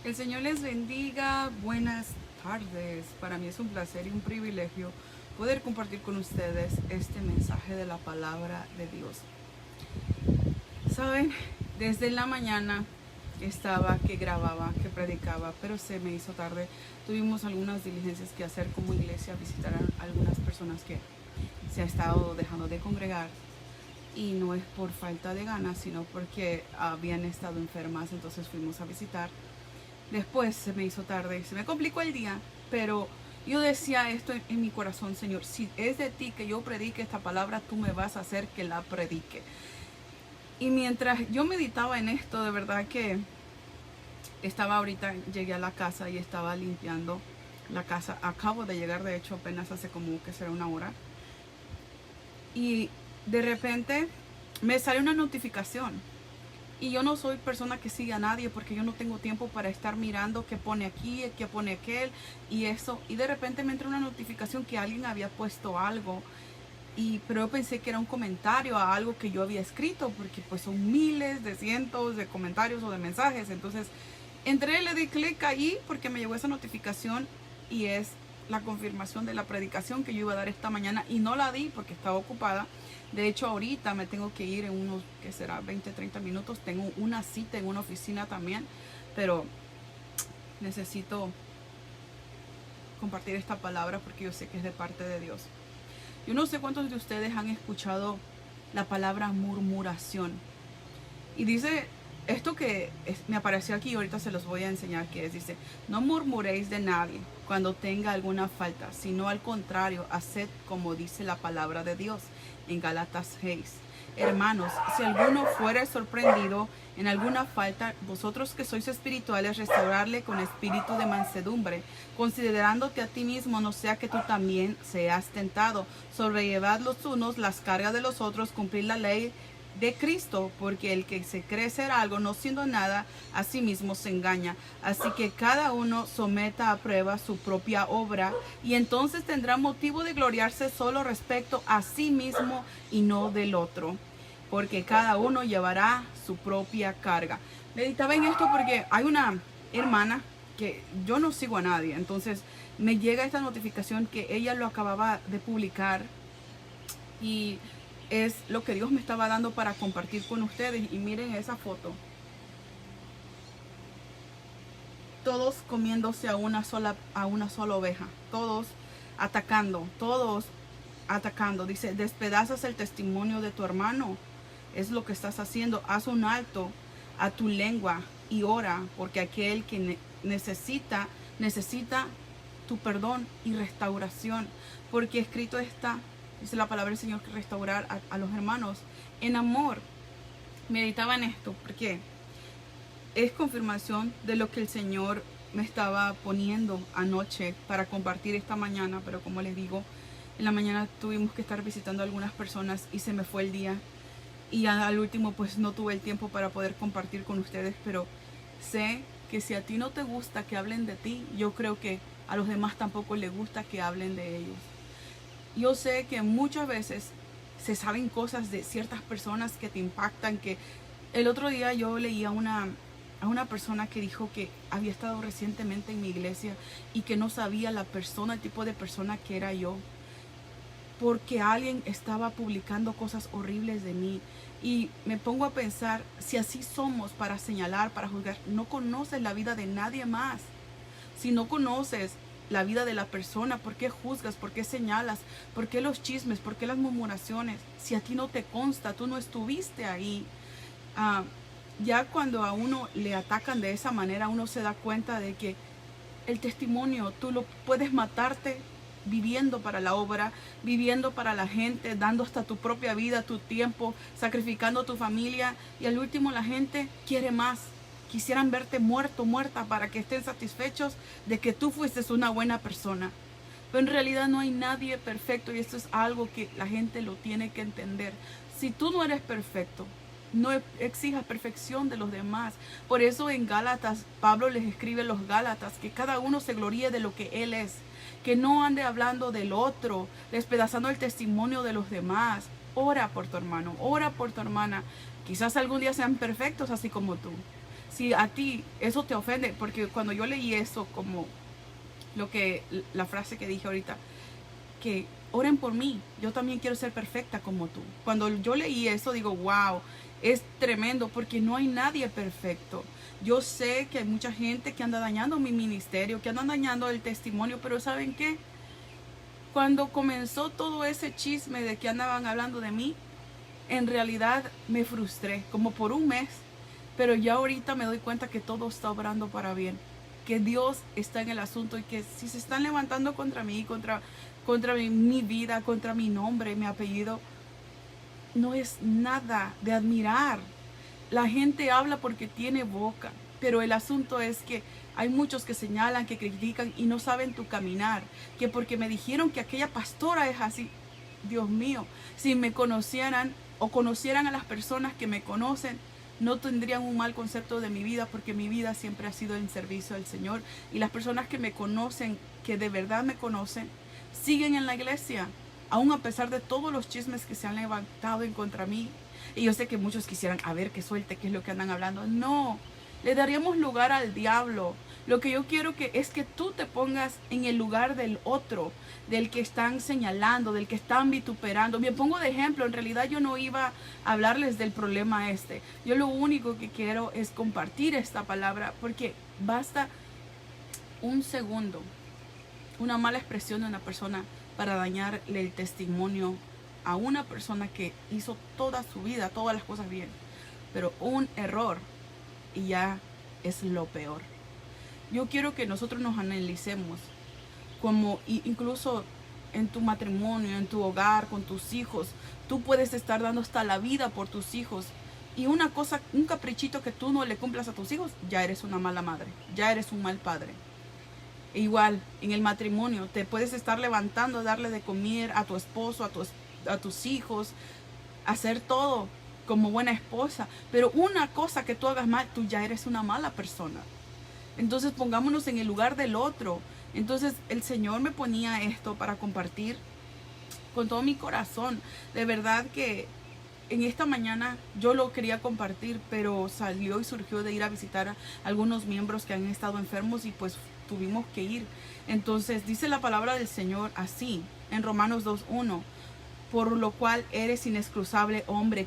El Señor les bendiga. Buenas tardes. Para mí es un placer y un privilegio poder compartir con ustedes este mensaje de la palabra de Dios. Saben, desde la mañana estaba que grababa, que predicaba, pero se me hizo tarde. Tuvimos algunas diligencias que hacer como iglesia, visitar a algunas personas que se ha estado dejando de congregar. Y no es por falta de ganas, sino porque habían estado enfermas, entonces fuimos a visitar. Después se me hizo tarde, se me complicó el día, pero yo decía esto en mi corazón: Señor, si es de ti que yo predique esta palabra, tú me vas a hacer que la predique. Y mientras yo meditaba en esto, de verdad que estaba ahorita, llegué a la casa y estaba limpiando la casa. Acabo de llegar, de hecho, apenas hace como que será una hora. Y de repente me sale una notificación. Y yo no soy persona que sigue a nadie porque yo no tengo tiempo para estar mirando qué pone aquí, qué pone aquel y eso. Y de repente me entra una notificación que alguien había puesto algo. Pero yo pensé que era un comentario a algo que yo había escrito, porque pues son miles de cientos de comentarios o de mensajes. Entonces entré, le di clic ahí porque me llegó esa notificación y es la confirmación de la predicación que yo iba a dar esta mañana, y no la di porque estaba ocupada. De hecho, ahorita me tengo que ir en unos, que será 20, 30 minutos. Tengo una cita en una oficina también, pero necesito compartir esta palabra porque yo sé que es de parte de Dios. Yo no sé cuántos de ustedes han escuchado la palabra murmuración. Y dice esto que me apareció aquí, ahorita se los voy a enseñar qué es. Dice: no murmuréis de nadie cuando tenga alguna falta, sino al contrario, haced como dice la palabra de Dios en Gálatas 6. Hermanos, si alguno fuere sorprendido en alguna falta, vosotros que sois espirituales, restaurarle con espíritu de mansedumbre, considerándote a ti mismo, no sea que tú también seas tentado. Sobrellevad los unos las cargas de los otros, cumplir la ley de Cristo, porque el que se cree ser algo no siendo nada, a sí mismo se engaña. Así que cada uno someta a prueba su propia obra, y entonces tendrá motivo de gloriarse solo respecto a sí mismo y no del otro, porque cada uno llevará su propia carga. Meditaba en esto porque hay una hermana que yo no sigo a nadie, entonces me llega esta notificación que ella lo acababa de publicar, y es lo que Dios me estaba dando para compartir con ustedes. Y miren esa foto, todos comiéndose a una sola oveja, todos atacando. Dice: despedazas el testimonio de tu hermano, es lo que estás haciendo. Haz un alto a tu lengua y ora, porque aquel que necesita tu perdón y restauración, porque escrito está, dice la palabra del Señor, que restaurar a los hermanos en amor. Meditaba en esto porque es confirmación de lo que el Señor me estaba poniendo anoche para compartir esta mañana. Pero como les digo, en la mañana tuvimos que estar visitando a algunas personas y se me fue el día, y al último pues no tuve el tiempo para poder compartir con ustedes. Pero sé que si a ti no te gusta que hablen de ti, yo creo que a los demás tampoco les gusta que hablen de ellos. Yo sé que muchas veces se saben cosas de ciertas personas que te impactan. Que el otro día yo leí a una persona que dijo que había estado recientemente en mi iglesia y que no sabía la persona, el tipo de persona que era yo, porque alguien estaba publicando cosas horribles de mí. Y me pongo a pensar, si así somos para señalar, para juzgar, no conoces la vida de nadie más. Si no conoces la vida de la persona, ¿por qué juzgas? ¿Por qué señalas? ¿Por qué los chismes? ¿Por qué las murmuraciones? Si a ti no te consta, tú no estuviste ahí. Ya cuando a uno le atacan de esa manera, uno se da cuenta de que el testimonio tú lo puedes matarte viviendo para la obra, viviendo para la gente, dando hasta tu propia vida, tu tiempo, sacrificando tu familia, y al último la gente quiere más. Quisieran verte muerto, muerta, para que estén satisfechos de que tú fuiste una buena persona. Pero en realidad no hay nadie perfecto, y esto es algo que la gente lo tiene que entender. Si tú no eres perfecto, no exijas perfección de los demás. Por eso en Gálatas, Pablo les escribe a los Gálatas que cada uno se gloríe de lo que él es, que no ande hablando del otro, despedazando el testimonio de los demás. Ora por tu hermano, ora por tu hermana. Quizás algún día sean perfectos así como tú. Si a ti eso te ofende, porque cuando yo leí eso, como la frase que dije ahorita, que oren por mí, yo también quiero ser perfecta como tú. Cuando yo leí eso, digo, wow, es tremendo, porque no hay nadie perfecto. Yo sé que hay mucha gente que anda dañando mi ministerio, que anda dañando el testimonio, pero ¿saben qué? Cuando comenzó todo ese chisme de que andaban hablando de mí, en realidad me frustré, como por un mes, pero ya ahorita me doy cuenta que todo está obrando para bien, que Dios está en el asunto y que si se están levantando contra mí, contra mi vida, contra mi nombre, mi apellido, no es nada de admirar. La gente habla porque tiene boca, pero el asunto es que hay muchos que señalan, que critican y no saben tu caminar, que porque me dijeron que aquella pastora es así. Dios mío, si me conocieran o conocieran a las personas que me conocen, no tendrían un mal concepto de mi vida, porque mi vida siempre ha sido en servicio al Señor. Y las personas que me conocen, que de verdad me conocen, siguen en la iglesia, aún a pesar de todos los chismes que se han levantado en contra mí. Y yo sé que muchos quisieran, a ver, que suelte, qué es lo que andan hablando. No, le daríamos lugar al diablo. Lo que yo quiero es que tú te pongas en el lugar del otro, del que están señalando, del que están vituperando. Me pongo de ejemplo, en realidad yo no iba a hablarles del problema este. Yo lo único que quiero es compartir esta palabra, porque basta un segundo, una mala expresión de una persona para dañarle el testimonio a una persona que hizo toda su vida, todas las cosas bien. Pero un error y ya es lo peor. Yo quiero que nosotros nos analicemos, como incluso en tu matrimonio, en tu hogar, con tus hijos. Tú puedes estar dando hasta la vida por tus hijos. Y una cosa, un caprichito que tú no le cumplas a tus hijos, ya eres una mala madre, ya eres un mal padre. E igual, en el matrimonio, te puedes estar levantando, darle de comer a tu esposo, a tus hijos, hacer todo como buena esposa. Pero una cosa que tú hagas mal, tú ya eres una mala persona. Entonces pongámonos en el lugar del otro. Entonces el Señor me ponía esto para compartir con todo mi corazón. De verdad que en esta mañana yo lo quería compartir, pero salió y surgió de ir a visitar a algunos miembros que han estado enfermos y pues tuvimos que ir. Entonces dice la palabra del Señor así, en Romanos 2:1, por lo cual eres inexcusable, hombre,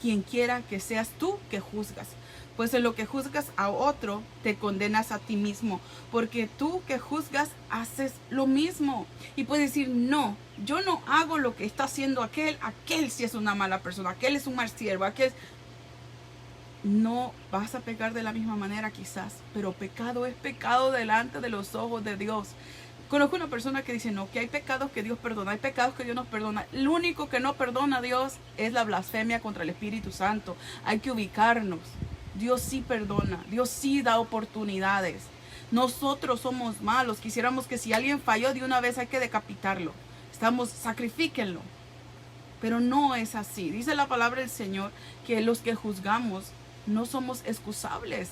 quien quiera que seas tú que juzgas. Pues en lo que juzgas a otro, te condenas a ti mismo, porque tú que juzgas haces lo mismo. Y puedes decir, no, yo no hago lo que está haciendo aquel sí es una mala persona, aquel es un mal siervo, aquel... No vas a pecar de la misma manera quizás, pero pecado es pecado delante de los ojos de Dios. Conozco una persona que dice, no, que hay pecados que Dios perdona, hay pecados que Dios nos perdona. Lo único que no perdona a Dios es la blasfemia contra el Espíritu Santo. Hay que ubicarnos. Dios sí perdona, Dios sí da oportunidades. Nosotros somos malos, quisiéramos que si alguien falló de una vez hay que decapitarlo. Sacrifíquenlo. Pero no es así. Dice la palabra del Señor que los que juzgamos no somos excusables.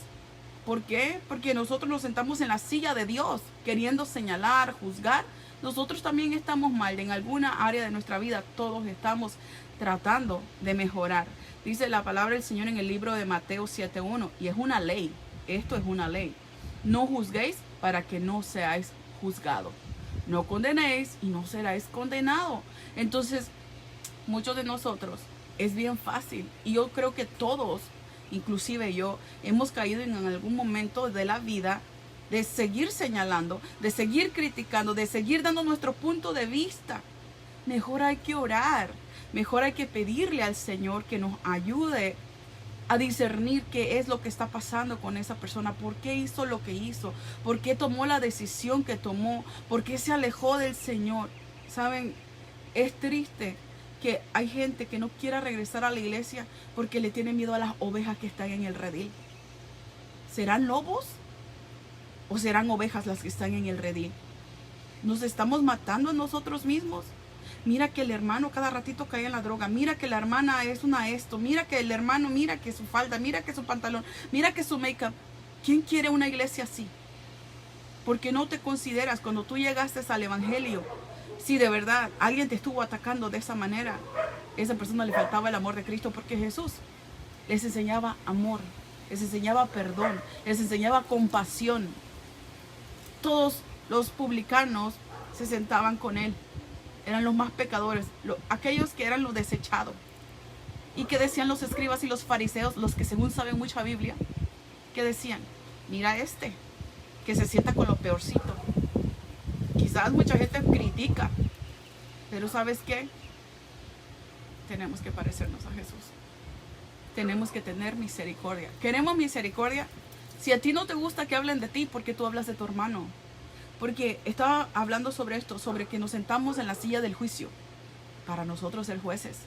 ¿Por qué? Porque nosotros nos sentamos en la silla de Dios, queriendo señalar, juzgar. Nosotros también estamos mal en alguna área de nuestra vida. Todos estamos tratando de mejorar. Dice la palabra del Señor en el libro de Mateo 7:1, y es una ley. Esto es una ley. No juzguéis para que no seáis juzgados. No condenéis y no seráis condenados. Entonces, muchos de nosotros es bien fácil, y yo creo que todos, inclusive yo, hemos caído en algún momento de la vida de seguir señalando, de seguir criticando, de seguir dando nuestro punto de vista. Mejor hay que orar, mejor hay que pedirle al Señor que nos ayude a discernir qué es lo que está pasando con esa persona, por qué hizo lo que hizo, por qué tomó la decisión que tomó, por qué se alejó del Señor. Saben, es triste que hay gente que no quiera regresar a la iglesia porque le tiene miedo a las ovejas que están en el redil. ¿Serán lobos o serán ovejas las que están en el redil? Nos estamos matando a nosotros mismos. Mira que el hermano cada ratito cae en la droga. Mira que la hermana es una esto. Mira que el hermano, mira que su falda, mira que su pantalón, mira que su make-up. ¿Quién quiere una iglesia así? Porque no te consideras cuando tú llegaste al evangelio. Si de verdad alguien te estuvo atacando de esa manera, esa persona le faltaba el amor de Cristo, porque Jesús les enseñaba amor. les enseñaba perdón, les enseñaba compasión. Todos los publicanos se sentaban con él. Eran los más pecadores, aquellos que eran los desechados. ¿Y qué decían los escribas y los fariseos, los que según saben mucha Biblia? ¿Qué decían? Mira que se sienta con lo peorcito. Quizás mucha gente critica, pero ¿sabes qué? Tenemos que parecernos a Jesús. Tenemos que tener misericordia. ¿Queremos misericordia? Si a ti no te gusta que hablen de ti, ¿por qué tú hablas de tu hermano? Porque estaba hablando sobre esto, sobre que nos sentamos en la silla del juicio. Para nosotros ser jueces.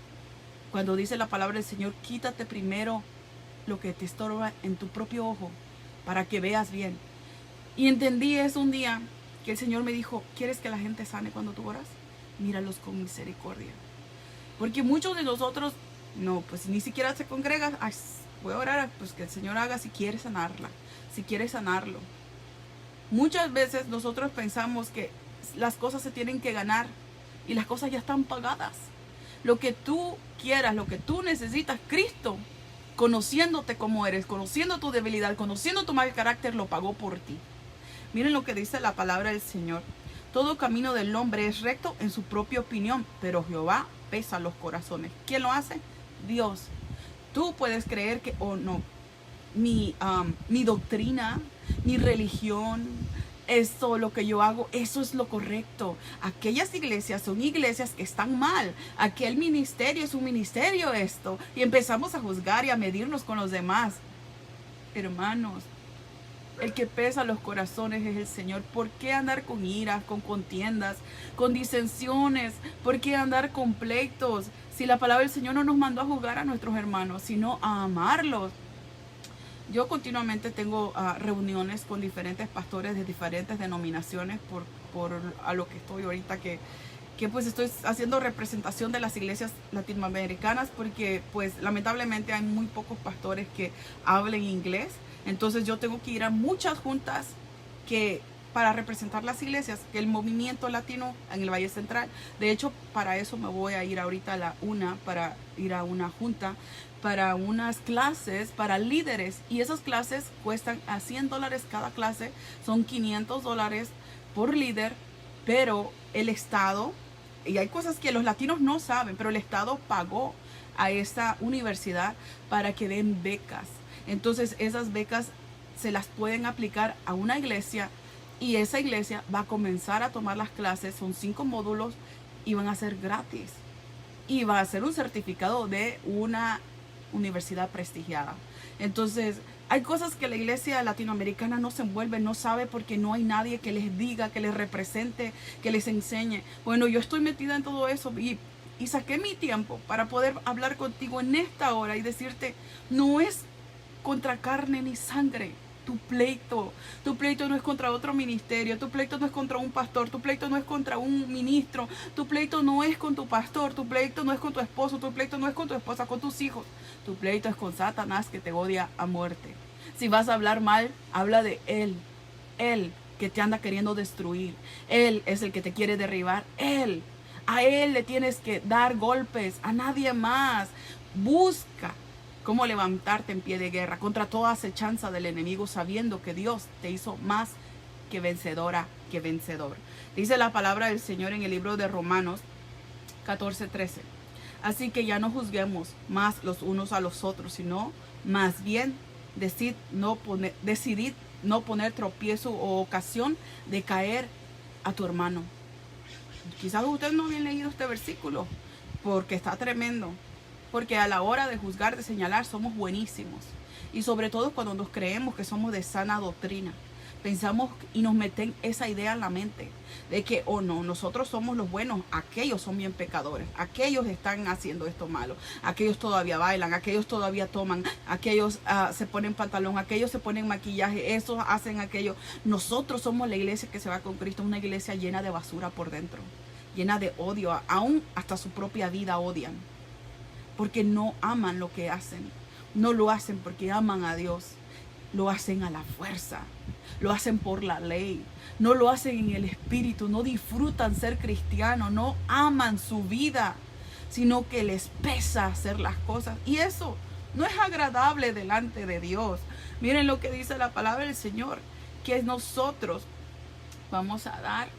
Cuando dice la palabra del Señor, quítate primero lo que te estorba en tu propio ojo, para que veas bien. Y entendí eso un día, que el Señor me dijo, ¿quieres que la gente sane cuando tú oras? Míralos con misericordia. Porque muchos de nosotros, no, pues ni siquiera se congregan. Ay, voy a orar, pues que el Señor haga si quiere sanarla, si quiere sanarlo. Muchas veces nosotros pensamos que las cosas se tienen que ganar y las cosas ya están pagadas. Lo que tú quieras, lo que tú necesitas, Cristo, conociéndote como eres, conociendo tu debilidad, conociendo tu mal carácter, lo pagó por ti. Miren lo que dice la palabra del Señor. Todo camino del hombre es recto en su propia opinión, pero Jehová pesa los corazones. ¿Quién lo hace? Dios. Tú puedes creer que, o no, mi doctrina, mi religión, esto, lo que yo hago, eso es lo correcto. Aquellas iglesias son iglesias que están mal. Aquel ministerio es un ministerio esto. Y empezamos a juzgar y a medirnos con los demás. Hermanos, el que pesa los corazones es el Señor. ¿Por qué andar con iras, con contiendas, con disensiones? ¿Por qué andar con pleitos? Si la palabra del Señor no nos mandó a juzgar a nuestros hermanos, sino a amarlos. Yo continuamente tengo reuniones con diferentes pastores de diferentes denominaciones por a lo que estoy ahorita, que pues estoy haciendo representación de las iglesias latinoamericanas, porque pues lamentablemente hay muy pocos pastores que hablen inglés. Entonces yo tengo que ir a muchas juntas para representar las iglesias, que el movimiento latino en el Valle Central. De hecho, para eso me voy a ir ahorita para ir a una junta, para unas clases para líderes. Y esas clases cuestan a $100 cada clase, son $500 por líder, pero el Estado, y hay cosas que los latinos no saben, pero el Estado pagó a esta universidad para que den becas. Entonces esas becas se las pueden aplicar a una iglesia y esa iglesia va a comenzar a tomar las clases. Son 5 módulos y van a ser gratis. Y va a ser un certificado de una universidad prestigiada. Entonces hay cosas que la iglesia latinoamericana no se envuelve, no sabe, porque no hay nadie que les diga, que les represente, que les enseñe. Bueno, yo estoy metida en todo eso y saqué mi tiempo para poder hablar contigo en esta hora y decirte, no es contra carne ni sangre tu pleito no es contra otro ministerio, tu pleito no es contra un pastor, tu pleito no es contra un ministro, tu pleito no es con tu pastor, tu pleito no es con tu esposo, tu pleito no es con tu esposa, con tus hijos, tu pleito es con Satanás, que te odia a muerte. Si vas a hablar mal, habla de él que te anda queriendo destruir, él es el que te quiere derribar, a él le tienes que dar golpes, a nadie más. Busca cómo levantarte en pie de guerra contra toda acechanza del enemigo, sabiendo que Dios te hizo más que vencedora, que vencedor. Dice la palabra del Señor en el libro de Romanos 14:13. Así que ya no juzguemos más los unos a los otros, sino más bien decidid no poner tropiezo o ocasión de caer a tu hermano. Quizás ustedes no habían leído este versículo, porque está tremendo. Porque a la hora de juzgar, de señalar, somos buenísimos. Y sobre todo cuando nos creemos que somos de sana doctrina. Pensamos y nos meten esa idea en la mente de que, oh no, nosotros somos los buenos, aquellos son bien pecadores, aquellos están haciendo esto malo, aquellos todavía bailan, aquellos todavía toman, aquellos se ponen pantalón, aquellos se ponen maquillaje, esos hacen aquello. Nosotros somos la iglesia que se va con Cristo, una iglesia llena de basura por dentro, llena de odio, aún hasta su propia vida odian. Porque no aman lo que hacen. No lo hacen porque aman a Dios. Lo hacen a la fuerza. Lo hacen por la ley. No lo hacen en el espíritu. No disfrutan ser cristianos. No aman su vida. Sino que les pesa hacer las cosas. Y eso No es agradable delante de Dios. Miren lo que dice la palabra del Señor, que nosotros vamos a dar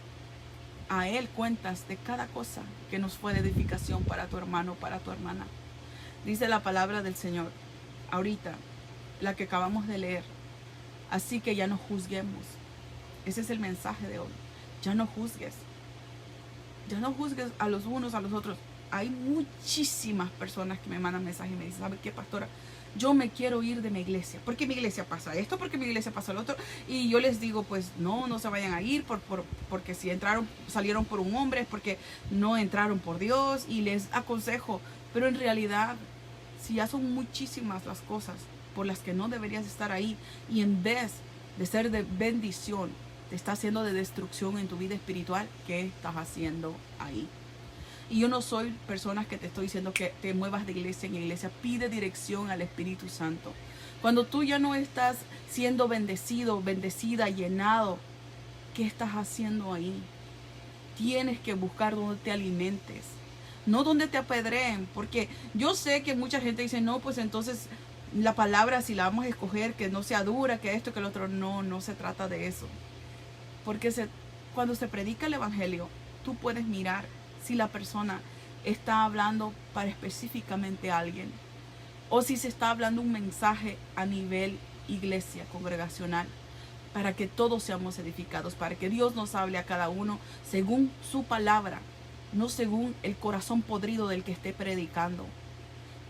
a Él cuentas de cada cosa que nos fue de edificación para tu hermano, para tu hermana. Dice la palabra del Señor, ahorita, la que acabamos de leer. Así que ya no juzguemos. Ese es el mensaje de hoy. Ya no juzgues. Ya no juzgues a los unos a los otros. Hay muchísimas personas que me mandan mensajes y me dicen, ¿sabe qué, pastora? Yo me quiero ir de mi iglesia. ¿Por qué mi iglesia pasa esto? ¿Por qué mi iglesia pasa lo otro? Y yo les digo, pues no se vayan a ir porque si salieron por un hombre es porque no entraron por Dios. Y les aconsejo, pero en realidad, si ya son muchísimas las cosas por las que no deberías estar ahí, y en vez de ser de bendición, te está haciendo de destrucción en tu vida espiritual, ¿qué estás haciendo ahí? Y yo no soy personas que te estoy diciendo que te muevas de iglesia en iglesia. Pide dirección al Espíritu Santo. Cuando tú ya no estás siendo bendecido, bendecida, llenado, ¿qué estás haciendo ahí? Tienes que buscar donde te alimentes, no donde te apedreen. Porque yo sé que mucha gente dice, no, pues entonces la palabra, si la vamos a escoger, que no sea dura, que esto, que lo otro. No se trata de eso. Porque cuando se predica el Evangelio, tú puedes mirar si la persona está hablando para específicamente a alguien, o si se está hablando un mensaje a nivel iglesia congregacional, para que todos seamos edificados, para que Dios nos hable a cada uno según su palabra, no según el corazón podrido del que esté predicando.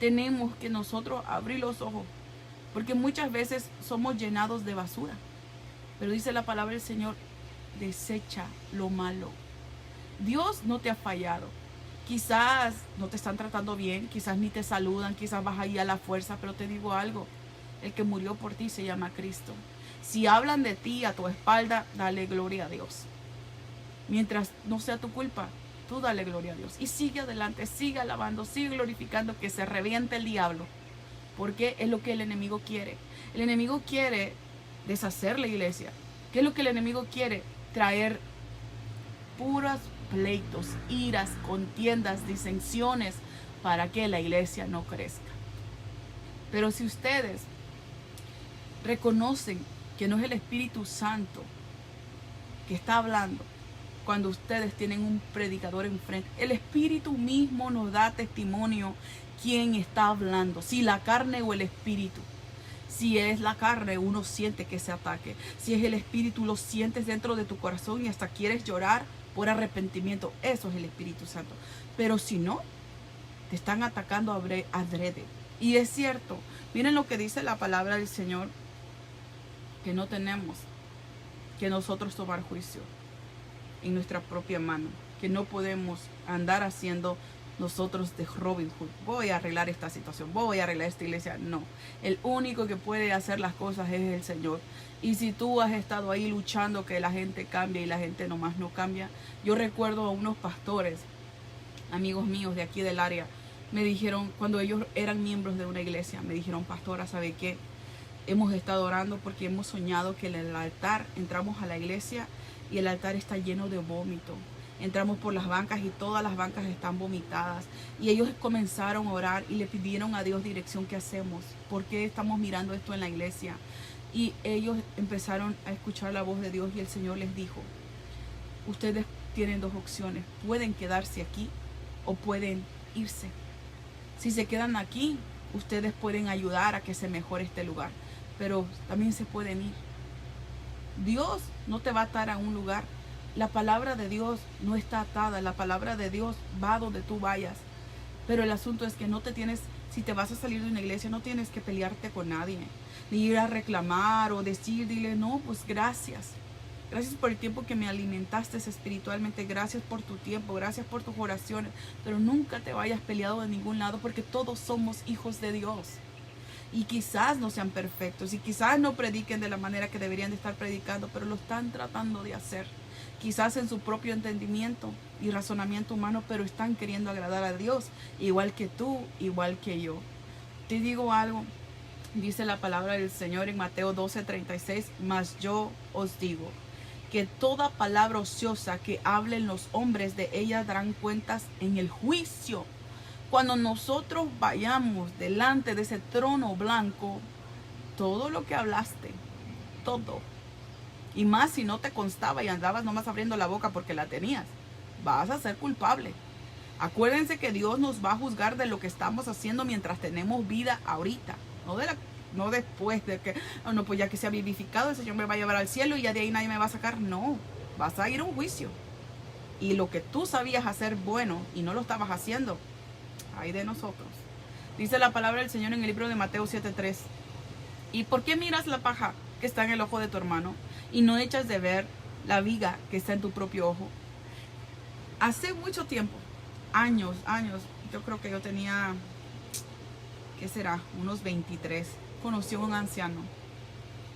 Tenemos que nosotros abrir los ojos, porque muchas veces somos llenados de basura. Pero dice la palabra del Señor, desecha lo malo. Dios no te ha fallado. Quizás no te están tratando bien, quizás ni te saludan, quizás vas ahí a la fuerza, pero te digo algo, el que murió por ti se llama Cristo. Si hablan de ti a tu espalda, dale gloria a Dios. Mientras no sea tu culpa, tú dale gloria a Dios. Y sigue adelante, sigue alabando, sigue glorificando, que se reviente el diablo. Porque es lo que el enemigo quiere. El enemigo quiere deshacer la iglesia. ¿Qué es lo que el enemigo quiere? Traer puros pleitos, iras, contiendas, disensiones, para que la iglesia no crezca. Pero si ustedes reconocen que no es el Espíritu Santo que está hablando, cuando ustedes tienen un predicador enfrente, el Espíritu mismo nos da testimonio quién está hablando, si la carne o el Espíritu. Si es la carne, uno siente que se ataque. Si es el Espíritu, lo sientes dentro de tu corazón y hasta quieres llorar por arrepentimiento. Eso es el Espíritu Santo. Pero si no, te están atacando adrede. Y es cierto, miren lo que dice la palabra del Señor, que no tenemos que nosotros tomar juicio en nuestra propia mano, que no podemos andar haciendo nosotros de Robin Hood. Voy a arreglar esta situación, voy a arreglar esta iglesia. No, el único que puede hacer las cosas es el Señor. Y si tú has estado ahí luchando que la gente cambie y la gente nomás no cambia, yo recuerdo a unos pastores, amigos míos de aquí del área, me dijeron, cuando ellos eran miembros de una iglesia, me dijeron, pastora, ¿sabe qué? Hemos estado orando porque hemos soñado que en el altar, entramos a la iglesia y el altar está lleno de vómito. Entramos por las bancas y todas las bancas están vomitadas. Y ellos comenzaron a orar y le pidieron a Dios dirección. ¿Qué hacemos? ¿Por qué estamos mirando esto en la iglesia? Y ellos empezaron a escuchar la voz de Dios y el Señor les dijo, ustedes tienen dos opciones. Pueden quedarse aquí o pueden irse. Si se quedan aquí, ustedes pueden ayudar a que se mejore este lugar. Pero también se pueden ir. Dios no te va a atar a un lugar. La palabra de Dios no está atada. La palabra de Dios va donde tú vayas. Pero el asunto es que no te tienes, si te vas a salir de una iglesia, no tienes que pelearte con nadie. Ni ir a reclamar o decir, dile, no, pues gracias. Gracias por el tiempo que me alimentaste espiritualmente. Gracias por tu tiempo. Gracias por tus oraciones. Pero nunca te vayas peleado de ningún lado, porque todos somos hijos de Dios. Y quizás no sean perfectos. Y quizás no prediquen de la manera que deberían de estar predicando. Pero lo están tratando de hacer. Quizás en su propio entendimiento y razonamiento humano. Pero están queriendo agradar a Dios. Igual que tú, igual que yo. Te digo algo. Dice la palabra del Señor en Mateo 12:36. Mas yo os digo que toda palabra ociosa que hablen los hombres, de ella darán cuentas en el juicio. Cuando nosotros vayamos delante de ese trono blanco, todo lo que hablaste, todo, y más si no te constaba y andabas nomás abriendo la boca porque la tenías, vas a ser culpable. Acuérdense que Dios nos va a juzgar de lo que estamos haciendo mientras tenemos vida ahorita, no después de que, no, pues ya que sea vivificado, el Señor me va a llevar al cielo y ya de ahí nadie me va a sacar. No, vas a ir a un juicio. Y lo que tú sabías hacer bueno y no lo estabas haciendo, ay de nosotros. Dice la palabra del Señor en el libro de Mateo 7:3. ¿Y por qué miras la paja que está en el ojo de tu hermano y no echas de ver la viga que está en tu propio ojo? Hace mucho tiempo, años, yo creo que yo tenía, ¿qué será? Unos 23. Conocí a un anciano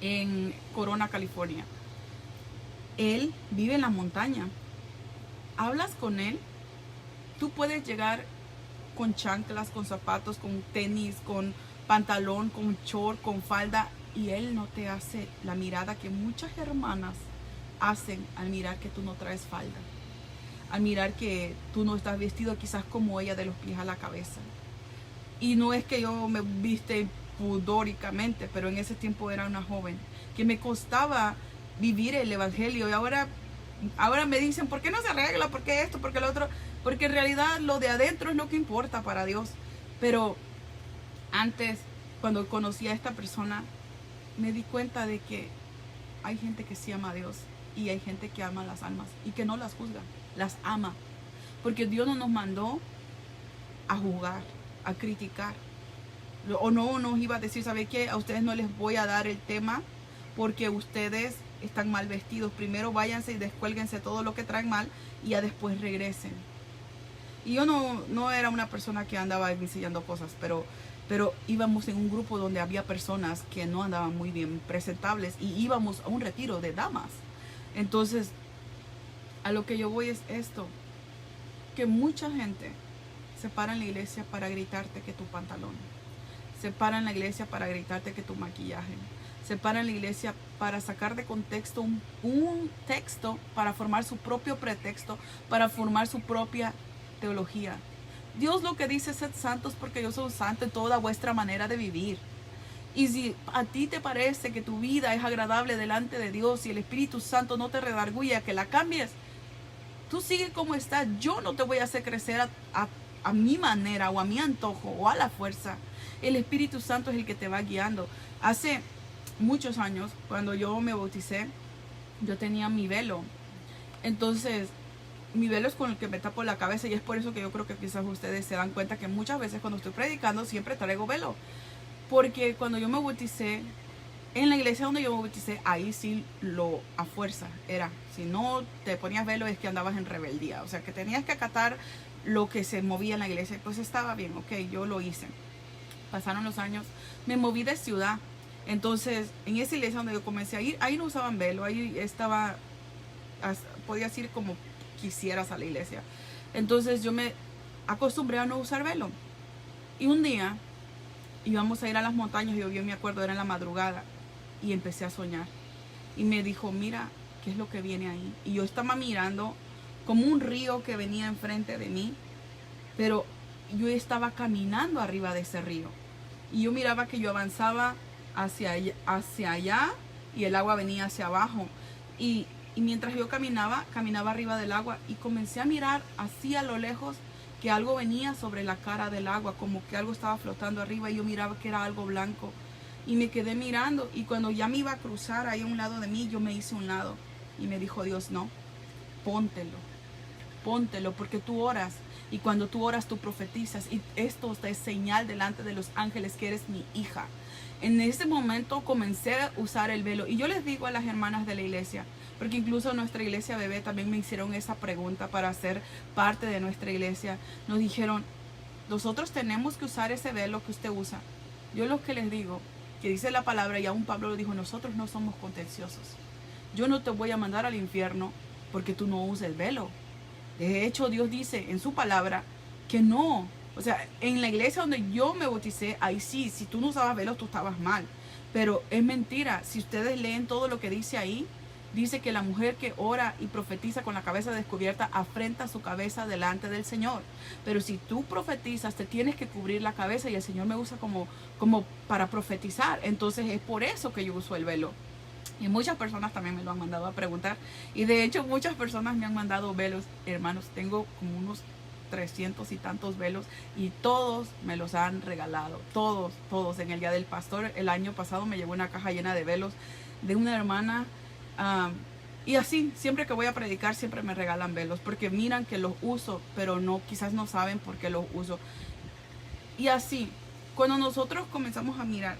en Corona, California. Él vive en la montaña. Hablas con él, tú puedes llegar con chanclas, con zapatos, con tenis, con pantalón, con short, con falda, y él no te hace la mirada que muchas hermanas hacen al mirar que tú no traes falda, al mirar que tú no estás vestido quizás como ella de los pies a la cabeza. Y no es que yo me viste pudóricamente, pero en ese tiempo era una joven que me costaba vivir el evangelio, y ahora me dicen, ¿por qué no se arregla? ¿Por qué esto? ¿Por qué lo otro? Porque en realidad lo de adentro es lo que importa para Dios. Pero antes, cuando conocí a esta persona, me di cuenta de que hay gente que sí ama a Dios y hay gente que ama las almas y que no las juzga, las ama. Porque Dios no nos mandó a juzgar, a criticar. O no nos iba a decir, ¿sabe qué? A ustedes no les voy a dar el tema porque ustedes están mal vestidos. Primero váyanse y descuélguense todo lo que traen mal y ya después regresen. Y yo no era una persona que andaba enseñando cosas, pero íbamos en un grupo donde había personas que no andaban muy bien presentables y íbamos a un retiro de damas. Entonces, a lo que yo voy es esto, que mucha gente se para en la iglesia para gritarte que tu pantalón, se para en la iglesia para gritarte que tu maquillaje, se para en la iglesia para sacar de contexto un texto, para formar su propio pretexto, para formar su propia teología. Dios lo que dice es: sed santos porque yo soy santo en toda vuestra manera de vivir. Y si a ti te parece que tu vida es agradable delante de Dios y el Espíritu Santo no te redarguye a que la cambies, tú sigue como estás. Yo no te voy a hacer crecer a mi manera o a mi antojo o a la fuerza. El Espíritu Santo es el que te va guiando. Hace muchos años, cuando yo me bauticé, yo tenía mi velo. Entonces, mi velo es con el que me tapo la cabeza, y es por eso que yo creo que quizás ustedes se dan cuenta que muchas veces cuando estoy predicando siempre traigo velo. Porque cuando yo me bauticé, en la iglesia donde yo me bauticé, ahí sí a fuerza era. Si no te ponías velo es que andabas en rebeldía. O sea, que tenías que acatar lo que se movía en la iglesia. Pues estaba bien, ok, yo lo hice. Pasaron los años, me moví de ciudad. Entonces, en esa iglesia donde yo comencé a ir, ahí no usaban velo, ahí estaba, podías ir como quisieras a la iglesia. Entonces yo me acostumbré a no usar velo. Y un día íbamos a ir a las montañas, yo me acuerdo, era en la madrugada, y empecé a soñar. Y me dijo: mira, ¿qué es lo que viene ahí? Y yo estaba mirando como un río que venía enfrente de mí, pero yo estaba caminando arriba de ese río. Y yo miraba que yo avanzaba hacia allá y el agua venía hacia abajo. Y mientras yo caminaba arriba del agua, y comencé a mirar así a lo lejos que algo venía sobre la cara del agua, como que algo estaba flotando arriba, y yo miraba que era algo blanco. Y me quedé mirando, y cuando ya me iba a cruzar ahí a un lado de mí, yo me hice a un lado. Y me dijo Dios: no, póntelo, porque tú oras. Y cuando tú oras, tú profetizas. Y esto es señal delante de los ángeles que eres mi hija. En ese momento comencé a usar el velo. Y yo les digo a las hermanas de la iglesia, porque incluso en nuestra iglesia bebé también me hicieron esa pregunta para ser parte de nuestra iglesia. Nos dijeron: nosotros tenemos que usar ese velo que usted usa. Yo lo que les digo, que dice la palabra, y aún Pablo lo dijo: nosotros no somos contenciosos. Yo no te voy a mandar al infierno porque tú no uses el velo. De hecho, Dios dice en su palabra que no. O sea, en la iglesia donde yo me bauticé, ahí sí, si tú no usabas velo, tú estabas mal. Pero es mentira. Si ustedes leen todo lo que dice ahí, dice que la mujer que ora y profetiza con la cabeza descubierta afrenta su cabeza delante del Señor. Pero si tú profetizas, te tienes que cubrir la cabeza, y el Señor me usa como para profetizar. Entonces es por eso que yo uso el velo. Y muchas personas también me lo han mandado a preguntar. Y de hecho muchas personas me han mandado velos. Hermanos, tengo como unos 300 y tantos velos, y todos me los han regalado. Todos. En el Día del Pastor, el año pasado, me llevó una caja llena de velos de una hermana. Y así, siempre que voy a predicar, siempre me regalan velos, porque miran que los uso, pero quizás no saben por qué los uso. Y así, cuando nosotros comenzamos a mirar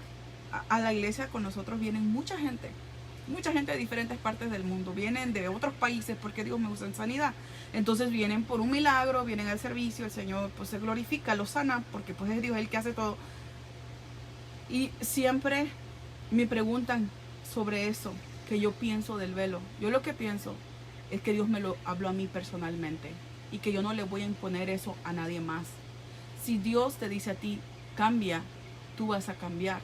a la iglesia, con nosotros vienen mucha gente de diferentes partes del mundo, vienen de otros países, porque Dios me usa en sanidad. Entonces vienen por un milagro, vienen al servicio, el Señor pues se glorifica, los sana, porque pues es Dios el que hace todo. Y siempre me preguntan sobre eso, que yo pienso del velo. Yo lo que pienso es que Dios me lo habló a mí personalmente, y que yo no le voy a imponer eso a nadie más. Si Dios te dice a ti, cambia, tú vas a cambiar.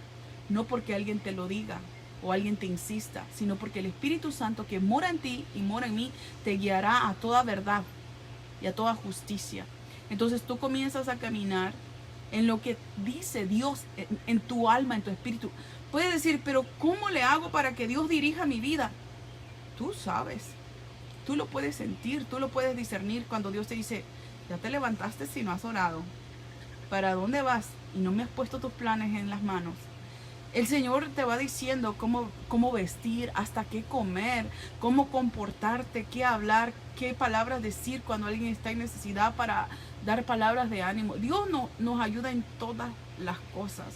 No porque alguien te lo diga o alguien te insista, sino porque el Espíritu Santo que mora en ti y mora en mí te guiará a toda verdad y a toda justicia. Entonces tú comienzas a caminar en lo que dice Dios en tu alma, en tu espíritu. Puedes decir, pero ¿cómo le hago para que Dios dirija mi vida? Tú sabes, tú lo puedes sentir, tú lo puedes discernir cuando Dios te dice, ya te levantaste si no has orado. ¿Para dónde vas? Y no me has puesto tus planes en las manos. El Señor te va diciendo cómo vestir, hasta qué comer, cómo comportarte, qué hablar, qué palabras decir cuando alguien está en necesidad, para dar palabras de ánimo. Dios nos ayuda en todas las cosas.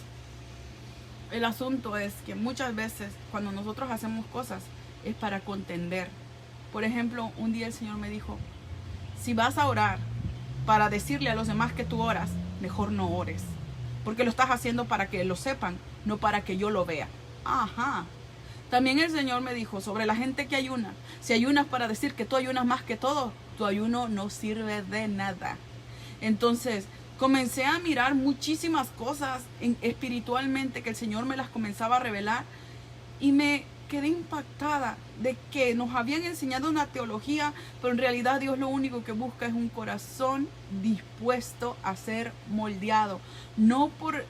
El asunto es que muchas veces cuando nosotros hacemos cosas es para contender. Por ejemplo, un día el Señor me dijo, si vas a orar para decirle a los demás que tú oras, mejor no ores, porque lo estás haciendo para que lo sepan, no para que yo lo vea. Ajá. También el Señor me dijo sobre la gente que ayuna. Si ayunas para decir que tú ayunas más que todo, tu ayuno no sirve de nada. Entonces, comencé a mirar muchísimas cosas espiritualmente, que el Señor me las comenzaba a revelar, y me quedé impactada de que nos habían enseñado una teología, pero en realidad Dios lo único que busca es un corazón dispuesto a ser moldeado, no por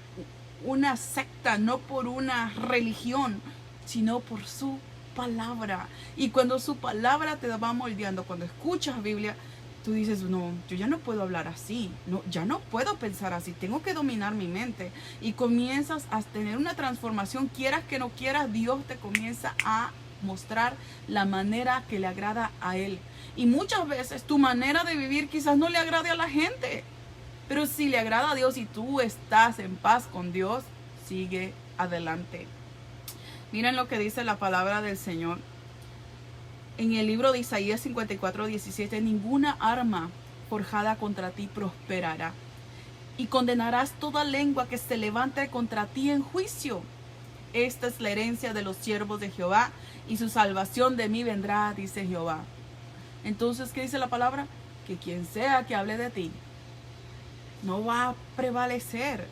una secta, no por una religión, sino por su palabra. Y cuando su palabra te va moldeando, cuando escuchas Biblia, tú dices, no, yo ya no puedo hablar así, no, ya no puedo pensar así, tengo que dominar mi mente. Y comienzas a tener una transformación, quieras que no quieras, Dios te comienza a mostrar la manera que le agrada a Él. Y muchas veces tu manera de vivir quizás no le agrade a la gente, pero si le agrada a Dios y tú estás en paz con Dios, sigue adelante. Miren lo que dice la palabra del Señor. En el libro de Isaías 54:17, ninguna arma forjada contra ti prosperará, y condenarás toda lengua que se levante contra ti en juicio. Esta es la herencia de los siervos de Jehová, y su salvación de mí vendrá, dice Jehová. Entonces, ¿qué dice la palabra? Que quien sea que hable de ti no va a prevalecer.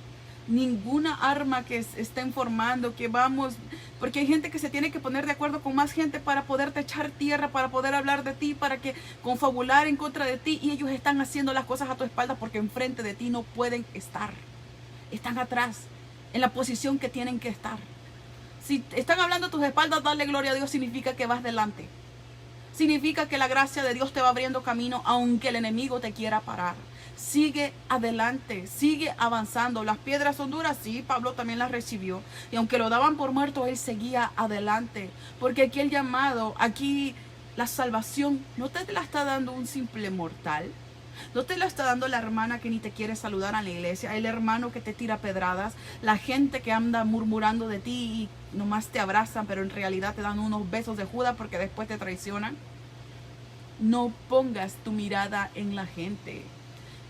Ninguna arma que estén formando, que vamos, porque hay gente que se tiene que poner de acuerdo con más gente para poderte echar tierra, para poder hablar de ti, para que confabular en contra de ti, y ellos están haciendo las cosas a tu espalda porque enfrente de ti no pueden estar. Están atrás, en la posición que tienen que estar. Si están hablando a tus espaldas, darle gloria a Dios significa que vas delante. Significa que la gracia de Dios te va abriendo camino, aunque el enemigo te quiera parar. Sigue adelante, sigue avanzando. Las piedras son duras, sí, Pablo también las recibió. Y aunque lo daban por muerto, él seguía adelante. Porque aquí el llamado, aquí la salvación, no te la está dando un simple mortal. No te la está dando la hermana que ni te quiere saludar a la iglesia, el hermano que te tira pedradas, la gente que anda murmurando de ti y nomás te abrazan, pero en realidad te dan unos besos de Judas porque después te traicionan. No pongas tu mirada en la gente.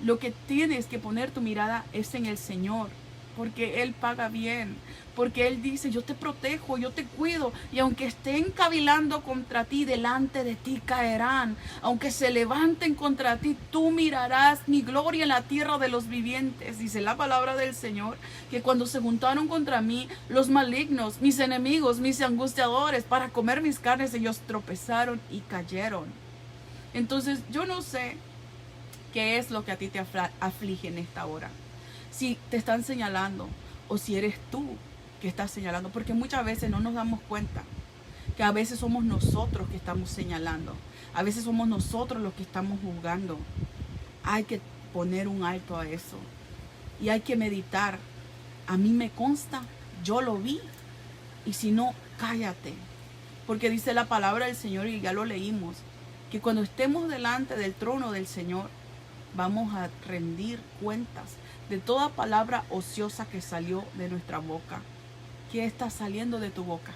Lo que tienes que poner tu mirada es en el Señor. porque Él paga bien, porque Él dice, yo te protejo, yo te cuido, y aunque estén cavilando contra ti, delante de ti caerán, aunque se levanten contra ti, tú mirarás mi gloria en la tierra de los vivientes. Dice la palabra del Señor, que cuando se juntaron contra mí los malignos, mis enemigos, mis angustiadores, para comer mis carnes, ellos tropezaron y cayeron. Entonces yo no sé qué es lo que a ti te aflige en esta hora. Si te están señalando o si eres tú que estás señalando, porque muchas veces no nos damos cuenta que a veces somos nosotros que estamos señalando, a veces somos nosotros los que estamos juzgando. Hay que poner un alto a eso y hay que meditar. A mí me consta, yo lo vi, y si no, cállate, porque dice la palabra del Señor, y ya lo leímos, que cuando estemos delante del trono del Señor vamos a rendir cuentas de toda palabra ociosa que salió de nuestra boca. ¿Qué está saliendo de tu boca?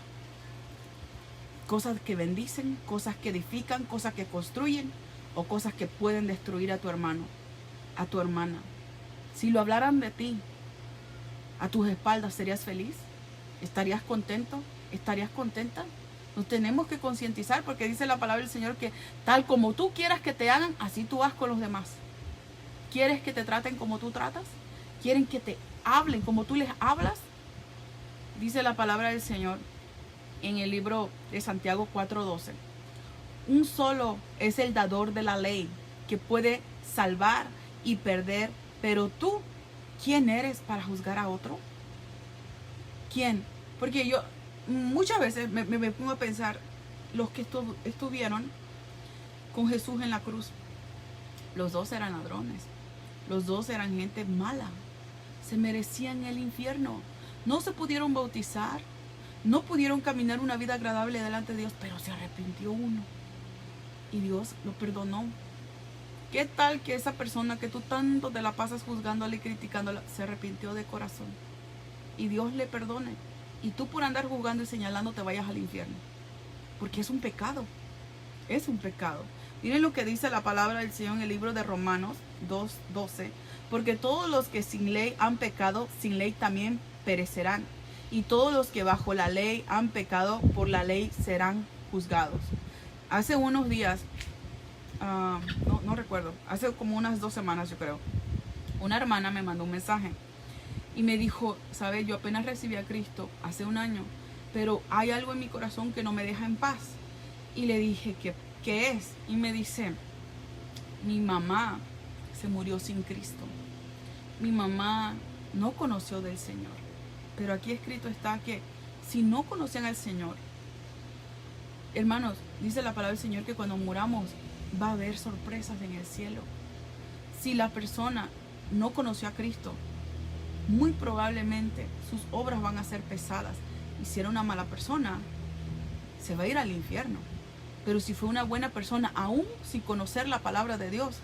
Cosas que bendicen, cosas que edifican, cosas que construyen, o cosas que pueden destruir a tu hermano, a tu hermana. Si lo hablaran de ti a tus espaldas, ¿serías feliz? ¿Estarías contento? ¿Estarías contenta? Nos tenemos que concientizar, porque dice la palabra del Señor que tal como tú quieras que te hagan, así tú haz con los demás. ¿Quieres que te traten como tú tratas? ¿Quieren que te hablen como tú les hablas? Dice la palabra del Señor en el libro de Santiago 4:12. Un solo es el dador de la ley, que puede salvar y perder. Pero tú, ¿quién eres para juzgar a otro? ¿Quién? Porque yo muchas veces me pongo a pensar, los que estuvieron con Jesús en la cruz, los dos eran ladrones, los dos eran gente mala, se merecían el infierno, no se pudieron bautizar, no pudieron caminar una vida agradable delante de Dios, pero se arrepintió uno y Dios lo perdonó. ¿Qué tal que esa persona que tú tanto te la pasas juzgándola y criticándola se arrepintió de corazón y Dios le perdone, y tú por andar juzgando y señalando te vayas al infierno? Porque es un pecado, es un pecado. Miren lo que dice la palabra del Señor en el libro de Romanos 2:12. Porque todos los que sin ley han pecado, sin ley también perecerán. Y todos los que bajo la ley han pecado, por la ley serán juzgados. Hace unos días, no recuerdo, hace como unas 2 semanas yo creo, una hermana me mandó un mensaje y me dijo, ¿sabe? Yo apenas recibí a Cristo hace un año, pero hay algo en mi corazón que no me deja en paz. Y le dije, ¿qué es? Y me dice, mi mamá se murió sin Cristo. Mi mamá no conoció del Señor. Pero aquí escrito está que si no conocían al Señor, hermanos, dice la palabra del Señor que cuando muramos va a haber sorpresas en el cielo. Si la persona no conoció a Cristo, muy probablemente sus obras van a ser pesadas. Y si era una mala persona, se va a ir al infierno. Pero si fue una buena persona, aún sin conocer la palabra de Dios,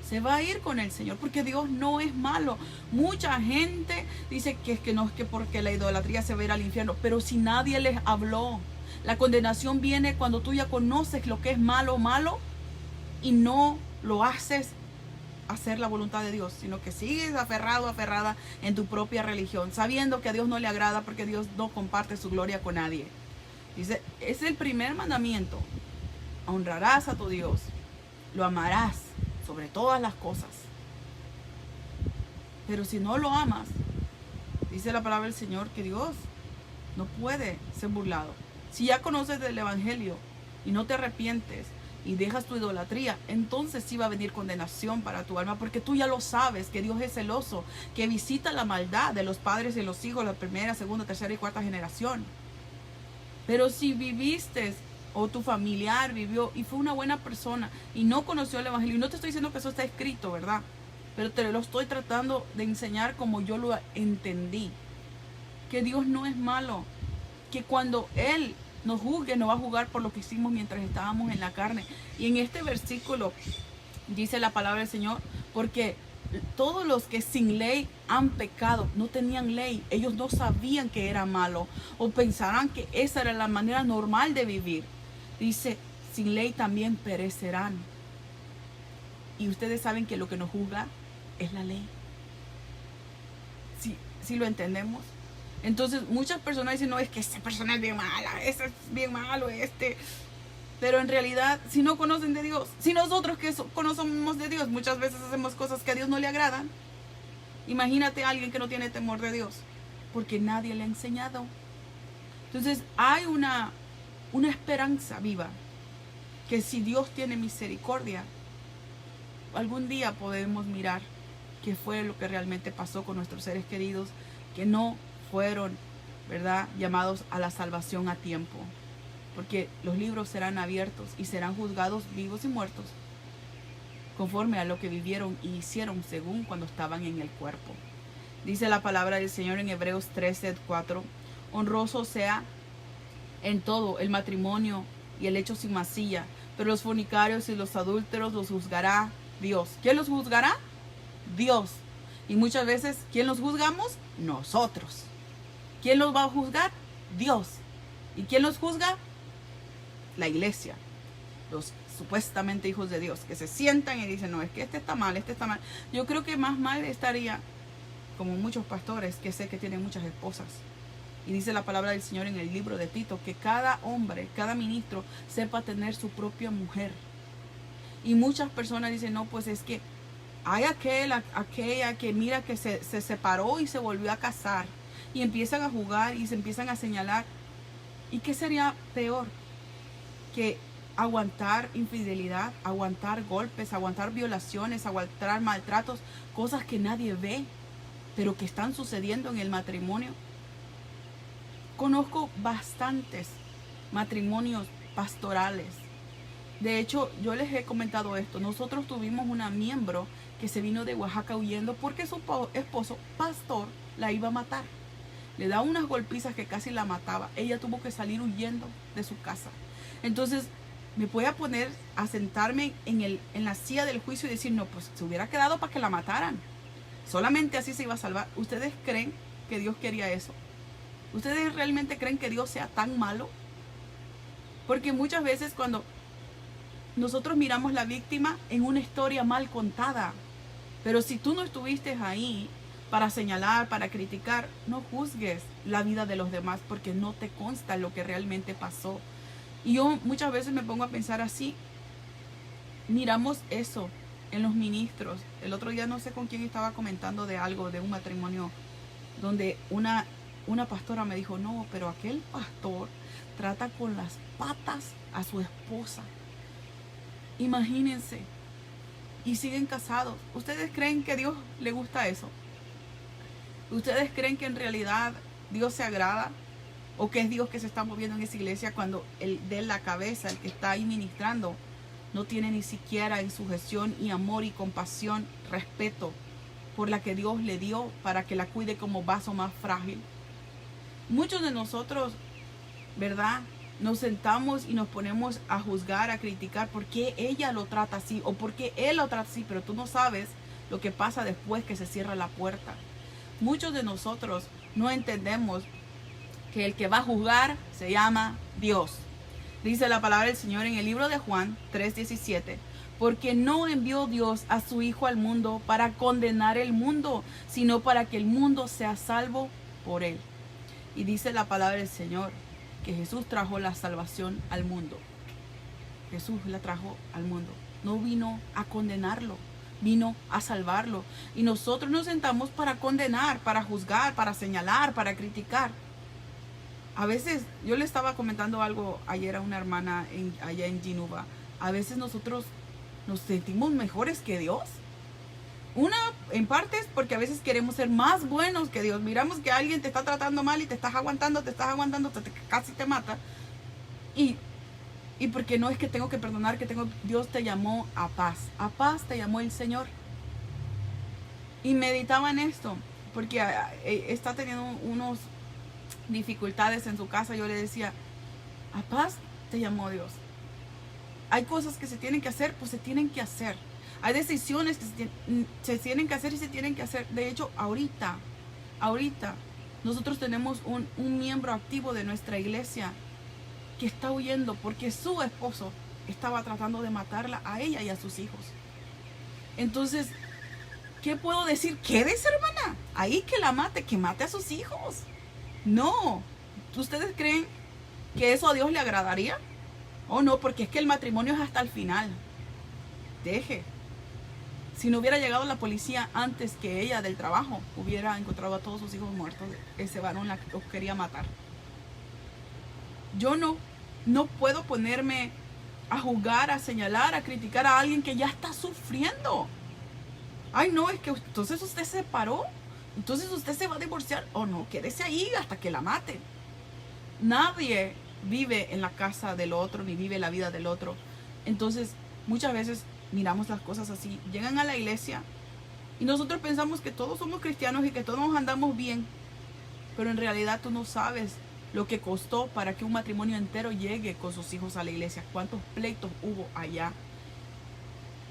se va a ir con el Señor, porque Dios no es malo. Mucha gente dice que no es que porque la idolatría se va a ir al infierno, pero si nadie les habló, la condenación viene cuando tú ya conoces lo que es malo y no lo haces hacer la voluntad de Dios, sino que sigues aferrado, aferrada en tu propia religión, sabiendo que a Dios no le agrada, porque Dios no comparte su gloria con nadie. Dice, es el primer mandamiento: honrarás a tu Dios, lo amarás sobre todas las cosas. Pero si no lo amas, dice la palabra del Señor que Dios no puede ser burlado. Si ya conoces del Evangelio y no te arrepientes y dejas tu idolatría, entonces sí va a venir condenación para tu alma, porque tú ya lo sabes, que Dios es celoso, que visita la maldad de los padres y los hijos, la primera, segunda, tercera y cuarta generación. Pero si viviste, o tu familiar vivió y fue una buena persona y no conoció el Evangelio, y no te estoy diciendo que eso está escrito, ¿verdad? Pero te lo estoy tratando de enseñar como yo lo entendí, que Dios no es malo, que cuando Él nos juzgue, no va a juzgar por lo que hicimos mientras estábamos en la carne. Y en este versículo dice la palabra del Señor, porque todos los que sin ley han pecado, no tenían ley, ellos no sabían que era malo, o pensarán que esa era la manera normal de vivir. Dice, sin ley también perecerán. Y ustedes saben que lo que nos juzga es la ley. Si si lo entendemos. Entonces muchas personas dicen, no, es que esta persona es bien mala, este es bien malo, pero en realidad, si no conocen de Dios, si nosotros que conocemos de Dios muchas veces hacemos cosas que a Dios no le agradan, imagínate a alguien que no tiene temor de Dios, porque nadie le ha enseñado. Entonces hay una esperanza viva, que si Dios tiene misericordia, algún día podemos mirar qué fue lo que realmente pasó con nuestros seres queridos, que no fueron, ¿verdad?, llamados a la salvación a tiempo. Porque los libros serán abiertos y serán juzgados vivos y muertos, conforme a lo que vivieron y hicieron según cuando estaban en el cuerpo. Dice la palabra del Señor en Hebreos 13:4, honroso sea en todo el matrimonio y el hecho sin masilla, pero los fornicarios y los adúlteros los juzgará Dios. ¿Quién los juzgará? Dios. Y muchas veces, ¿quién los juzgamos? Nosotros. ¿Quién los va a juzgar? Dios. ¿Y quién los juzga? La iglesia. Los supuestamente hijos de Dios, que se sientan y dicen, no, es que este está mal, este está mal. Yo creo que más mal estaría, como muchos pastores que sé que tienen muchas esposas. Y dice la palabra del Señor en el libro de Tito, que cada hombre, cada ministro, sepa tener su propia mujer. Y muchas personas dicen, no, pues es que hay aquella que mira que se separó y se volvió a casar. Y empiezan a jugar y se empiezan a señalar. ¿Y qué sería peor que aguantar infidelidad, aguantar golpes, aguantar violaciones, aguantar maltratos, cosas que nadie ve, pero que están sucediendo en el matrimonio? Conozco bastantes matrimonios pastorales. De hecho, yo les he comentado esto. Nosotros tuvimos una miembro que se vino de Oaxaca huyendo porque su esposo, pastor, la iba a matar. Le da unas golpizas que casi la mataba. Ella tuvo que salir huyendo de su casa. Entonces, me voy a poner a sentarme en la silla del juicio y decir, no, pues se hubiera quedado para que la mataran. Solamente así se iba a salvar. ¿Ustedes creen que Dios quería eso? ¿Ustedes realmente creen que Dios sea tan malo? Porque muchas veces cuando nosotros miramos la víctima en una historia mal contada, pero si tú no estuviste ahí para señalar, para criticar, no juzgues la vida de los demás porque no te consta lo que realmente pasó. Y yo muchas veces me pongo a pensar así. Miramos eso en los ministros. El otro día no sé con quién estaba comentando de algo, de un matrimonio donde una pastora me dijo, no, pero aquel pastor trata con las patas a su esposa. Imagínense. Y siguen casados. ¿Ustedes creen que a Dios le gusta eso? ¿Ustedes creen que en realidad Dios se agrada? ¿O que es Dios que se está moviendo en esa iglesia cuando el de la cabeza, el que está ahí ministrando, no tiene ni siquiera en sujeción y amor y compasión, respeto por la que Dios le dio para que la cuide como vaso más frágil? Muchos de nosotros, ¿verdad?, nos sentamos y nos ponemos a juzgar, a criticar por qué ella lo trata así o por qué él lo trata así, pero tú no sabes lo que pasa después que se cierra la puerta. Muchos de nosotros no entendemos que el que va a juzgar se llama Dios. Dice la palabra del Señor en el libro de Juan 3:17, porque no envió Dios a su Hijo al mundo para condenar el mundo, sino para que el mundo sea salvo por él. Y dice la palabra del Señor que Jesús trajo la salvación al mundo. Jesús la trajo al mundo. No vino a condenarlo, vino a salvarlo. Y nosotros nos sentamos para condenar, para juzgar, para señalar, para criticar. A veces, yo le estaba comentando algo ayer a una hermana allá en Genova. A veces nosotros nos sentimos mejores que Dios. Una, en parte es porque a veces queremos ser más buenos que Dios. Miramos que alguien te está tratando mal y te estás aguantando, casi te mata. Y porque no es que tengo que perdonar, Dios te llamó a paz. A paz te llamó el Señor. Y meditaba en esto, porque está teniendo unos dificultades en su casa. Yo le decía, a paz te llamó Dios. Hay cosas que se tienen que hacer, pues se tienen que hacer. Hay decisiones que se tienen que hacer y se tienen que hacer. De hecho, ahorita, nosotros tenemos un miembro activo de nuestra iglesia que está huyendo porque su esposo estaba tratando de matarla a ella y a sus hijos. Entonces, ¿qué puedo decir? Quédese, hermana, ahí que la mate, que mate a sus hijos. No, ¿ustedes creen que eso a Dios le agradaría? Oh, no, porque es que el matrimonio es hasta el final. Deje. Si no hubiera llegado la policía antes que ella del trabajo, hubiera encontrado a todos sus hijos muertos. Ese varón los quería matar. Yo no puedo ponerme a juzgar, a señalar, a criticar a alguien que ya está sufriendo. Ay, no, es que entonces usted se separó, entonces usted se va a divorciar. O no, quédese ahí hasta que la maten. Nadie vive en la casa del otro, ni vive la vida del otro. Entonces, muchas veces miramos las cosas así. Llegan a la iglesia y nosotros pensamos que todos somos cristianos y que todos andamos bien. Pero en realidad tú no sabes lo que costó para que un matrimonio entero llegue con sus hijos a la iglesia. Cuántos pleitos hubo allá.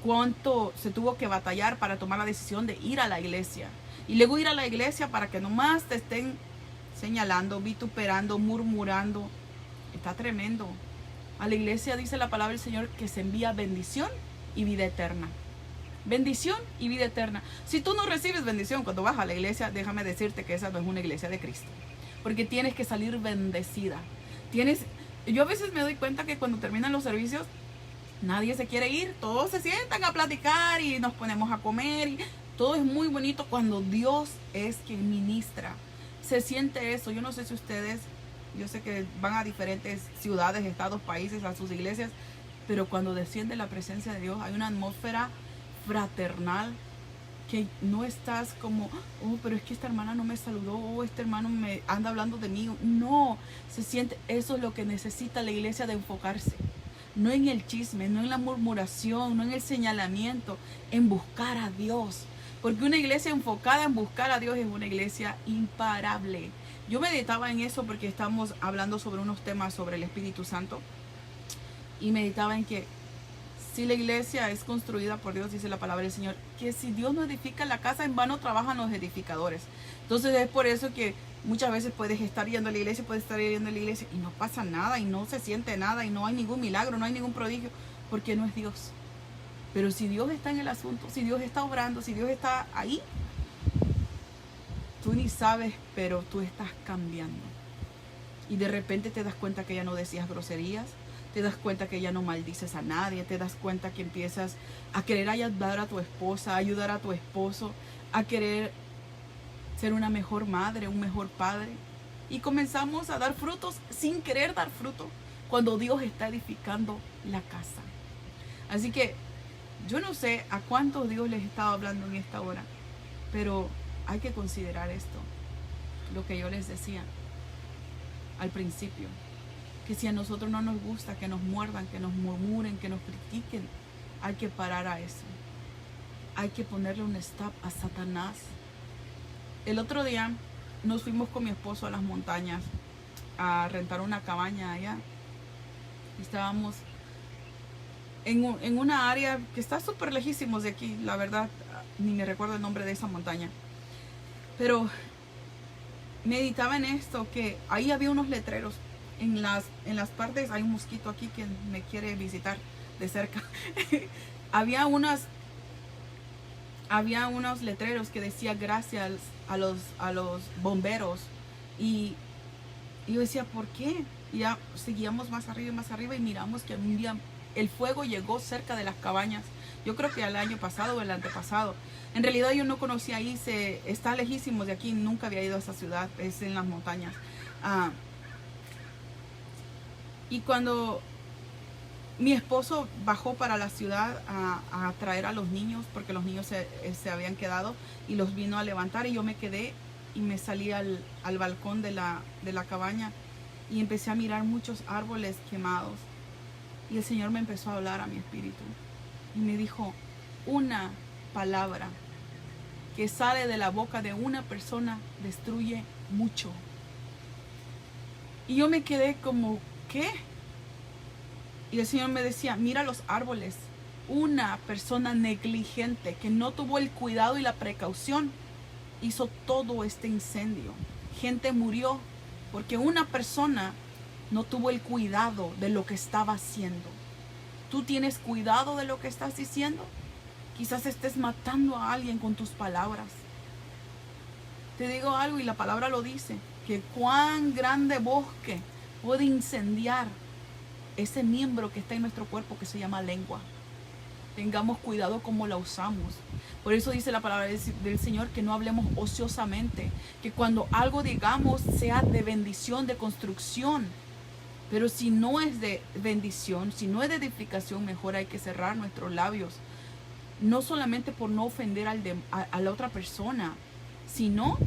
Cuánto se tuvo que batallar para tomar la decisión de ir a la iglesia. Y luego ir a la iglesia para que nomás te estén señalando, vituperando, murmurando. Está tremendo. A la iglesia dice la palabra del Señor que se envía bendición y vida eterna. Bendición y vida eterna. Si tú no recibes bendición cuando vas a la iglesia, déjame decirte que esa no es una iglesia de Cristo. Porque tienes que salir bendecida. Yo a veces me doy cuenta que cuando terminan los servicios, nadie se quiere ir. Todos se sientan a platicar y nos ponemos a comer. Y todo es muy bonito cuando Dios es quien ministra. Se siente eso. Yo no sé si ustedes, yo sé que van a diferentes ciudades, estados, países, a sus iglesias, pero cuando desciende la presencia de Dios hay una atmósfera fraternal que no estás como, oh, pero es que esta hermana no me saludó, oh, este hermano me anda hablando de mí. No, se siente, eso es lo que necesita la iglesia, de enfocarse. No en el chisme, no en la murmuración, no en el señalamiento, en buscar a Dios. Porque una iglesia enfocada en buscar a Dios es una iglesia imparable. Yo meditaba en eso porque estamos hablando sobre unos temas sobre el Espíritu Santo. Y meditaba en que si la iglesia es construida por Dios, dice la palabra del Señor, que si Dios no edifica la casa, en vano trabajan los edificadores. Entonces es por eso que muchas veces puedes estar yendo a la iglesia, puedes estar yendo a la iglesia y no pasa nada y no se siente nada y no hay ningún milagro, no hay ningún prodigio, porque no es Dios. Pero si Dios está en el asunto, si Dios está obrando, si Dios está ahí, tú ni sabes, pero tú estás cambiando. Y de repente te das cuenta que ya no decías groserías, te das cuenta que ya no maldices a nadie, te das cuenta que empiezas a querer ayudar a tu esposa, a ayudar a tu esposo, a querer ser una mejor madre, un mejor padre. Y comenzamos a dar frutos sin querer dar fruto cuando Dios está edificando la casa. Así que yo no sé a cuántos Dios les estaba hablando en esta hora, pero hay que considerar esto, lo que yo les decía al principio. Que si a nosotros no nos gusta que nos muerdan, que nos murmuren, que nos critiquen, hay que parar a eso. Hay que ponerle un stop a Satanás. El otro día nos fuimos con mi esposo a las montañas a rentar una cabaña allá. Estábamos en una área que está súper lejísimos de aquí, la verdad, ni me recuerdo el nombre de esa montaña. Pero meditaba en esto, que ahí había unos letreros. En las partes, hay un mosquito aquí que me quiere visitar de cerca. había unos letreros que decía gracias a los bomberos. Y yo decía, ¿por qué? Y ya seguíamos más arriba y miramos que un día el fuego llegó cerca de las cabañas. Yo creo que el año pasado o el antepasado. En realidad yo no conocía ahí, está lejísimo de aquí, nunca había ido a esa ciudad, es en las montañas. Y cuando mi esposo bajó para la ciudad a traer a los niños, porque los niños se habían quedado, y los vino a levantar, y yo me quedé y me salí al balcón de la cabaña y empecé a mirar muchos árboles quemados. Y el Señor me empezó a hablar a mi espíritu y me dijo, una palabra que sale de la boca de una persona destruye mucho. Y yo me quedé como, ¿qué? Y el Señor me decía, mira los árboles. Una persona negligente que no tuvo el cuidado y la precaución hizo todo este incendio. Gente murió porque una persona no tuvo el cuidado de lo que estaba haciendo. ¿Tú tienes cuidado de lo que estás diciendo? Quizás estés matando a alguien con tus palabras. Te digo algo y la palabra lo dice, que cuán grande bosque puede incendiar ese miembro que está en nuestro cuerpo que se llama lengua. Tengamos cuidado cómo la usamos. Por eso dice la palabra del Señor que no hablemos ociosamente, que cuando algo digamos sea de bendición, de construcción. Pero si no es de bendición, si no es de edificación, mejor hay que cerrar nuestros labios. No solamente por no ofender a la otra persona, sino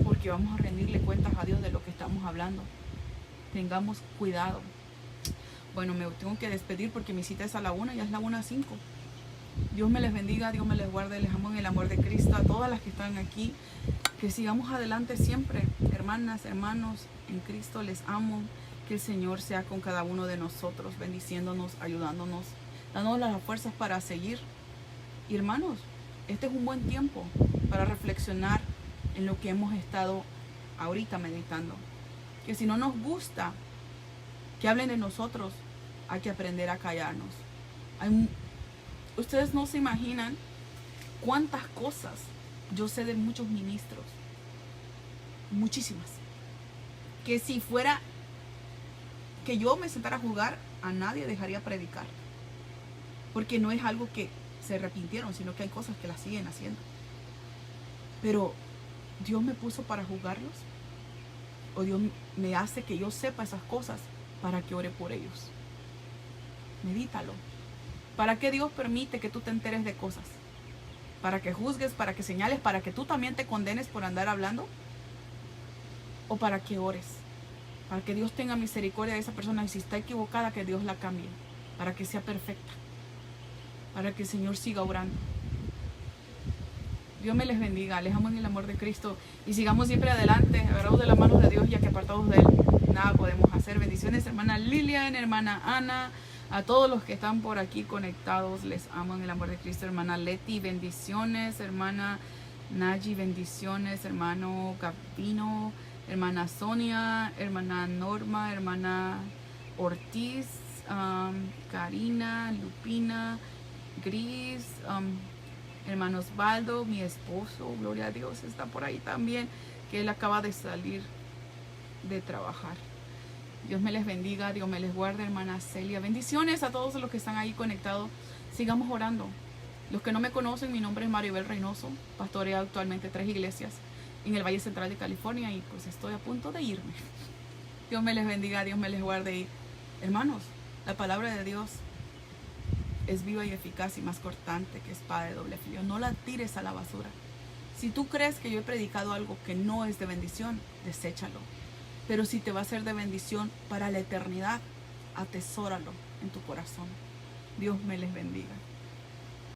porque vamos a rendirle cuentas a Dios de lo que estamos hablando. Tengamos cuidado. Bueno, me tengo que despedir porque mi cita es a la 1, ya es la 1:05. Dios me les bendiga, Dios me les guarde, les amo en el amor de Cristo, a todas las que están aquí. Que sigamos adelante siempre, hermanas, hermanos, en Cristo les amo. Que el Señor sea con cada uno de nosotros, bendiciéndonos, ayudándonos, dándonos las fuerzas para seguir. Y hermanos, este es un buen tiempo para reflexionar en lo que hemos estado ahorita meditando. Que si no nos gusta que hablen de nosotros, hay que aprender a callarnos. Ustedes no se imaginan cuántas cosas yo sé de muchos ministros. Muchísimas. Que si fuera que yo me sentara a jugar, a nadie dejaría predicar. Porque no es algo que se arrepintieron, sino que hay cosas que las siguen haciendo. Pero Dios me puso para juzgarlos, o Dios me hace que yo sepa esas cosas para que ore por ellos. Medítalo. ¿Para qué Dios permite que tú te enteres de cosas? ¿Para que juzgues, para que señales, para que tú también te condenes por andar hablando? ¿O para que ores? Para que Dios tenga misericordia de esa persona, y si está equivocada, que Dios la cambie, para que sea perfecta, para que el Señor siga obrando. Dios me les bendiga, les amo en el amor de Cristo, y sigamos siempre adelante, agarrados de las manos de Dios, ya que apartados de Él nada podemos hacer. Bendiciones, hermana Lilian, hermana Ana, a todos los que están por aquí conectados, les amo en el amor de Cristo. Hermana Leti, bendiciones. Hermana Naji, bendiciones. Hermano Gavino, hermana Sonia, hermana Norma, hermana Ortiz, Karina, Lupina, Gris, hermano Osvaldo, mi esposo, gloria a Dios, está por ahí también, que él acaba de salir de trabajar. Dios me les bendiga, Dios me les guarde, hermana Celia. Bendiciones a todos los que están ahí conectados. Sigamos orando. Los que no me conocen, mi nombre es Maribel Reynoso. Pastoreo actualmente 3 iglesias en el Valle Central de California, y pues estoy a punto de irme. Dios me les bendiga, Dios me les guarde. Y hermanos, la palabra de Dios es viva y eficaz y más cortante que espada de doble filo. No la tires a la basura. Si tú crees que yo he predicado algo que no es de bendición, deséchalo. Pero si te va a ser de bendición para la eternidad, atesóralo en tu corazón. Dios me les bendiga.